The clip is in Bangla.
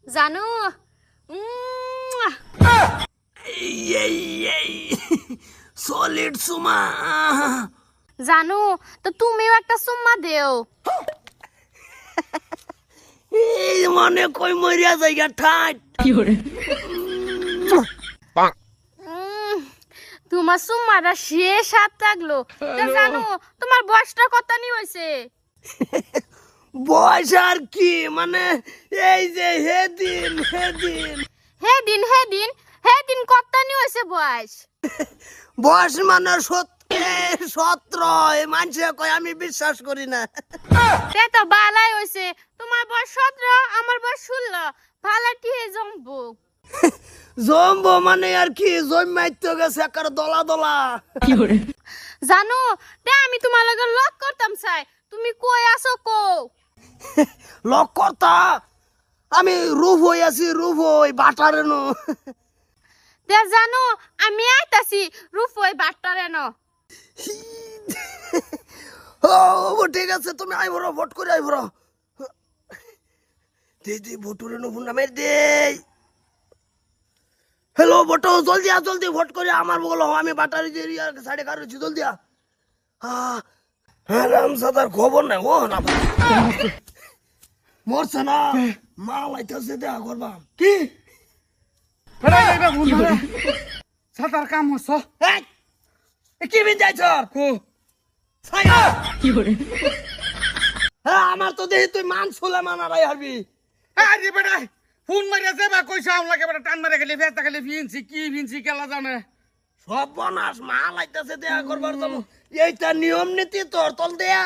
জানো সলিড সুমা জানো তো তুমিও একটা সুম্মা দেও। এই মনে কই মরিয়া জায়গা ঠাট তোমার সুম্মাটা শেষ স্বাদ লাগলো। তা জানো তোমার বয়সটা কত নি হয়েছে? বয়স আর কি মানে এই যে হেদিন হে দিন কত নি হয়েছে বয়স? বয়স মানে 17 মানুষে কয় আমি বিশ্বাস করি না। তে তো বালাই হয়েছে, তোমার বয়স 17 আমার বয়স 16, ভালাটি হে জম্বু। জম্বো মানে আর কি জন্মাইতে গেছে একার দলা দলা। জানো তে আমি তোমার লগে লক করতাম চাই, তুমি কই আছো কো? লক করতা আমি রূপ হই আছি রূপ হই বাটারে নো। তে জানো আমি আইতাছি রূপই বাট্টারে ন। ও ঠিক আছে তুমি আইবর ভোট করে আইবর। দিদি ভোটুরে নো ফোন নামে দে। হ্যালো ভোটো জলদি আ জলদি ভোট করে আমার বলো আমি বাটারি দিয়ে সাড়ে কারোছি জলদি আ। হ্যাঁ রামসাদার খবর নাই ও না মরছে না মা লাইতেছে দেখা করবা কি বেড়াই যাইবা ভুল ধরে সাতার কাম হচ্ছ কি বিন যাইছ কো হ্যাঁ আমার তো দেখি তুই মান ছোলা মানারাই হারবি। আরে বেড়াই ফোন মারিয়া যাবা কইছা আমলাকে বেটা টান মারে গেলে ফেস্তা গেলে ফিনছি কি ফিনছি কেলা জানে সব বনাস মা লাইতেছে দেখা করবার জন্য এইটা নিয়ম নীতি তোর তল দেয়া